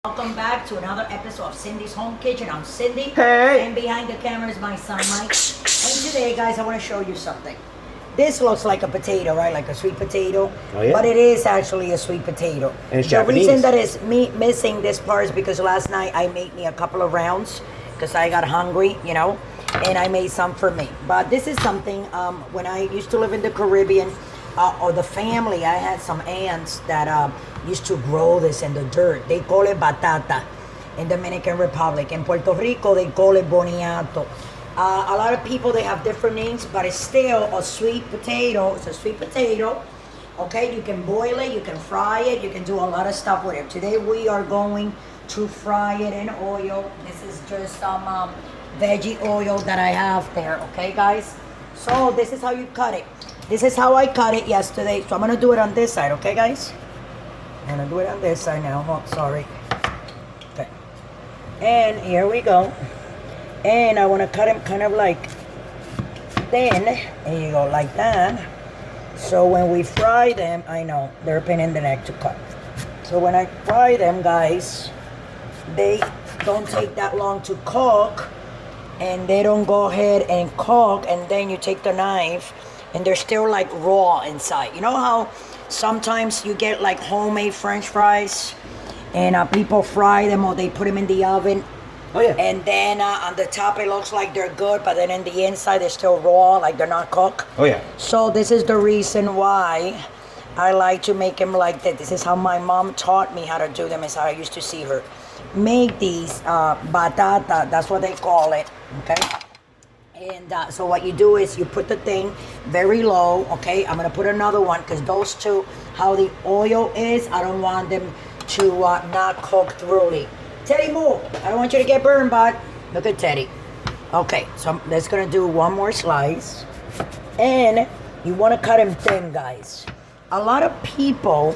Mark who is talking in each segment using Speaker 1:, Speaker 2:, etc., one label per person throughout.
Speaker 1: Welcome back to another episode of Cindy's Home Kitchen. I'm Cindy.
Speaker 2: Hey.
Speaker 1: And behind the camera is my son Mike. And today, guys, I want to show you something. This looks like a potato, right? Like a sweet potato.
Speaker 2: Oh, yeah?
Speaker 1: But it is actually a sweet potato.
Speaker 2: And it's
Speaker 1: the
Speaker 2: Japanese.
Speaker 1: reason that it's missing this part is because last night I made me a couple of rounds because I got hungry, you know, and I made some for me. But this is something, when I used to live in the Caribbean, or the family, I had some aunts that used to grow this in the dirt. They call it batata in Dominican Republic. In Puerto Rico, they call it boniato. A lot of people, they have different names, but it's still a sweet potato. It's a sweet potato. Okay, you can boil it, you can fry it, you can do a lot of stuff with it. Today we are going to fry it in oil. This is just some veggie oil that I have there, okay guys? So this is how you cut it. This is how I cut it yesterday. So I'm gonna do it on this side, okay guys? I'm gonna do it on this side now. Oh, sorry. Okay. And here we go. And I wanna cut them kind of like thin. There you go, like that. So when we fry them, I know they're a pain in the neck to cut. So when I fry them, guys, they don't take that long to cook, and they don't go ahead and cook, and then you take the knife and they're still like raw inside. You know how sometimes you get like homemade French fries and people fry them or they put them in the oven?
Speaker 2: Oh yeah.
Speaker 1: And then on the top it looks like they're good, but then in the inside they're still raw, like they're not cooked.
Speaker 2: Oh yeah.
Speaker 1: So this is the reason why I like to make them like that. This is how my mom taught me how to do them, is how I used to see her make these batata, that's what they call it, okay? And so what you do is you put the thing very low, okay? I'm gonna put another one because those two, how the oil is, I don't want them to not cook thoroughly. Teddy, move. I don't want you to get burned, bud. Look at Teddy. Okay, so I'm just gonna do one more slice. And you wanna cut them thin, guys. A lot of people,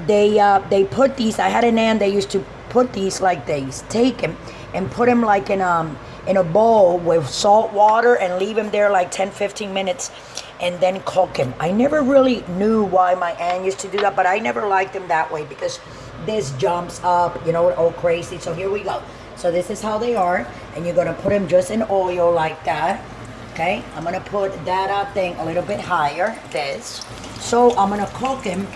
Speaker 1: they put these, I had an aunt, they used to put these like these, take them and put them like in a bowl with salt water and leave them there like 10-15 minutes and then cook them. I never really knew why my aunt used to do that, but I never liked them that way because this jumps up, you know, all crazy. So here we go. So this is how they are, and you're gonna put them just in oil like that. Okay, I'm gonna put that thing a little bit higher, this. So I'm gonna cook them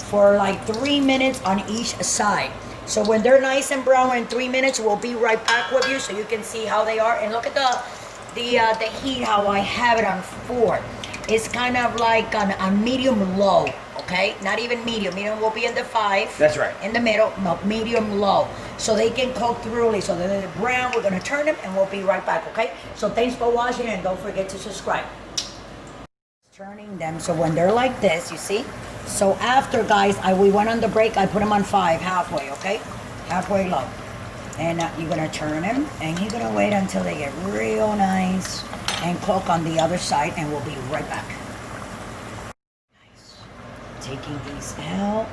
Speaker 1: for like 3 minutes on each side. So when they're nice and brown in 3 minutes, we'll be right back with you so you can see how they are. And look at the heat, how I have it on 4. It's kind of like on medium low, okay? Not even medium. Medium will be in the 5.
Speaker 2: That's right.
Speaker 1: In the middle, no, medium low. So they can cook thoroughly. So they're brown, we're gonna turn them and we'll be right back, okay? So thanks for watching and don't forget to subscribe. Turning them, so when they're like this, you see? So after, guys, we went on the break, I put them on 5, halfway, okay? Halfway low. And you're gonna turn them, and you're gonna wait until they get real nice and cook on the other side, and we'll be right back. Nice. Taking these out,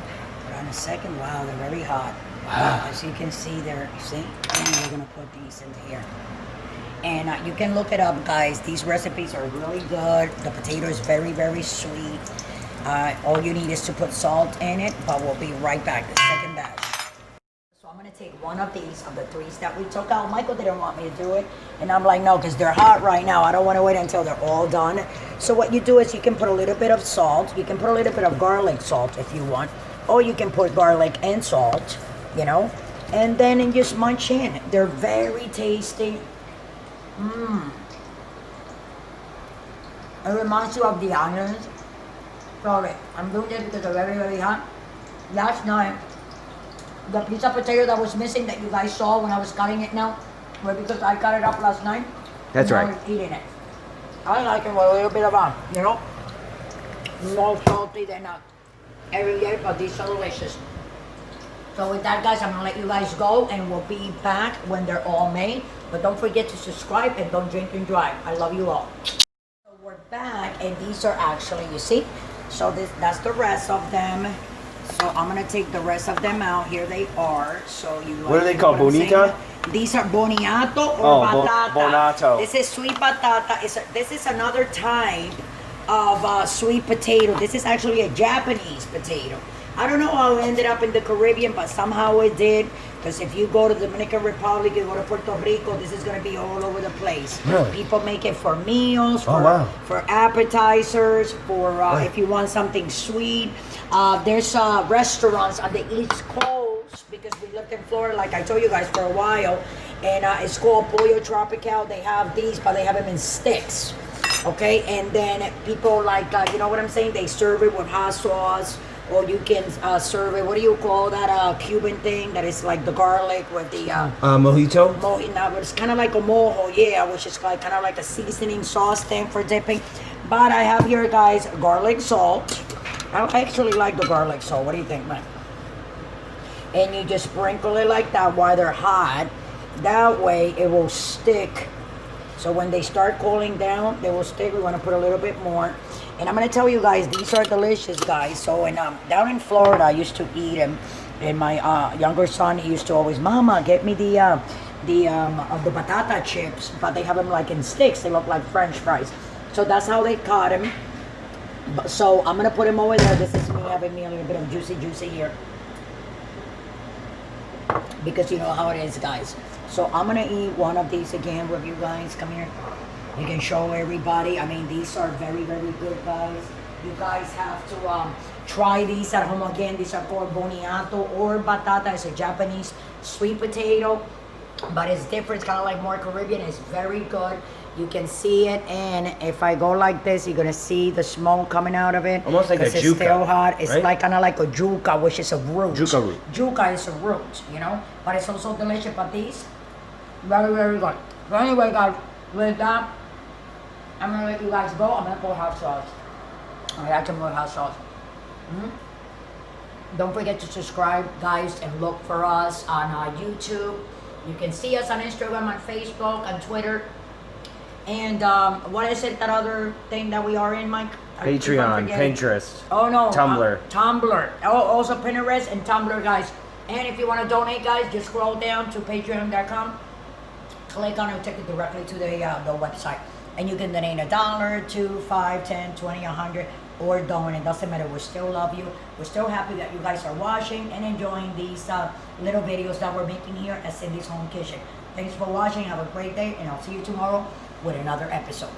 Speaker 1: put on a second. Wow, they're very hot.
Speaker 2: Wow.
Speaker 1: As you can see there, you see? And we're gonna put these in here. And you can look it up, guys. These recipes are really good. The potato is very, very sweet. All you need is to put salt in it, but we'll be right back, the second batch. So I'm gonna take one of these, of the 3s that we took out. Michael didn't want me to do it, and I'm like, no, because they're hot right now. I don't wanna wait until they're all done. So what you do is you can put a little bit of salt. You can put a little bit of garlic salt if you want, or you can put garlic and salt, you know, and then you just munch in. They're very tasty. It reminds you of the onions. Sorry, I'm doing this because they're very, very hot. Last night, the piece of potato that was missing that you guys saw when I was cutting it now, well, because I cut it up last night.
Speaker 2: That's right.
Speaker 1: I was eating it. I like it with a little bit of, you know, more salty than every day, but these are delicious. So with that, guys, I'm gonna let you guys go, and we'll be back when they're all made. But don't forget to subscribe and don't drink and drive. I love you all. So we're back, and these are actually, you see? So that's the rest of them. So I'm gonna take the rest of them out. Here they are. So you.
Speaker 2: What are they called? Bonita?
Speaker 1: These are boniato or batata.
Speaker 2: Bonato.
Speaker 1: This is sweet batata. This is another type of sweet potato. This is actually a Japanese potato. I don't know how it ended up in the Caribbean, but somehow it did. Because if you go to the Dominican Republic, you go to Puerto Rico, this is going to be all over the place.
Speaker 2: Really?
Speaker 1: People make it for meals,
Speaker 2: Oh, wow.
Speaker 1: for appetizers, for if you want something sweet. There's restaurants on the East Coast, because we lived in Florida, like I told you guys, for a while. And it's called Pollo Tropical. They have these, but they have them in sticks. Okay, and then people like, you know what I'm saying? They serve it with hot sauce. Or you can serve it. What do you call that Cuban thing that is like the garlic with the
Speaker 2: mojito?
Speaker 1: but it's kind of like a mojo, yeah, which is like kind of like a seasoning sauce thing for dipping. But I have here, guys, garlic salt. I actually like the garlic salt. What do you think, man? And you just sprinkle it like that while they're hot. That way it will stick. So when they start cooling down, they will stick. We want to put a little bit more. And I'm going to tell you guys, these are delicious, guys. So down in Florida, I used to eat them. And my younger son, he used to always, Mama, get me the batata chips. But they have them like in sticks. They look like French fries. So that's how they caught them. So I'm going to put them over there. This is me having me a little bit of juicy here. Because you know how it is, guys. So I'm going to eat one of these again with you guys. Come here. You can show everybody. I mean, these are very, very good, guys. You guys have to try these at home again. These are called boniato or batata. It's a Japanese sweet potato, but it's different. It's kind of like more Caribbean. It's very good. You can see it, and if I go like this, you're gonna see the smoke coming out of it.
Speaker 2: Almost like a
Speaker 1: it's
Speaker 2: juca,
Speaker 1: still hot. It's
Speaker 2: right?
Speaker 1: like kind of like a juca, which is a root.
Speaker 2: Juca root.
Speaker 1: Juca is a root, you know, but it's also delicious. But these, very, very good. So anyway, guys, with that, I'm gonna let you guys go. I'm gonna pour hot sauce. I like some more hot sauce. Don't forget to subscribe, guys, and look for us on YouTube. You can see us on Instagram, on Facebook, on Twitter. And what is it, that other thing that we are in, Mike?
Speaker 2: Patreon, Pinterest.
Speaker 1: Oh no.
Speaker 2: Tumblr.
Speaker 1: Tumblr. Oh, also Pinterest and Tumblr, guys. And if you want to donate, guys, just scroll down to patreon.com. Click on it, take it directly to the website. And you can donate $1, $2, $5, $10, $20, $100, or don't. It doesn't matter. We still love you. We're still happy that you guys are watching and enjoying these little videos that we're making here at Cindy's Home Kitchen. Thanks for watching. Have a great day, and I'll see you tomorrow with another episode.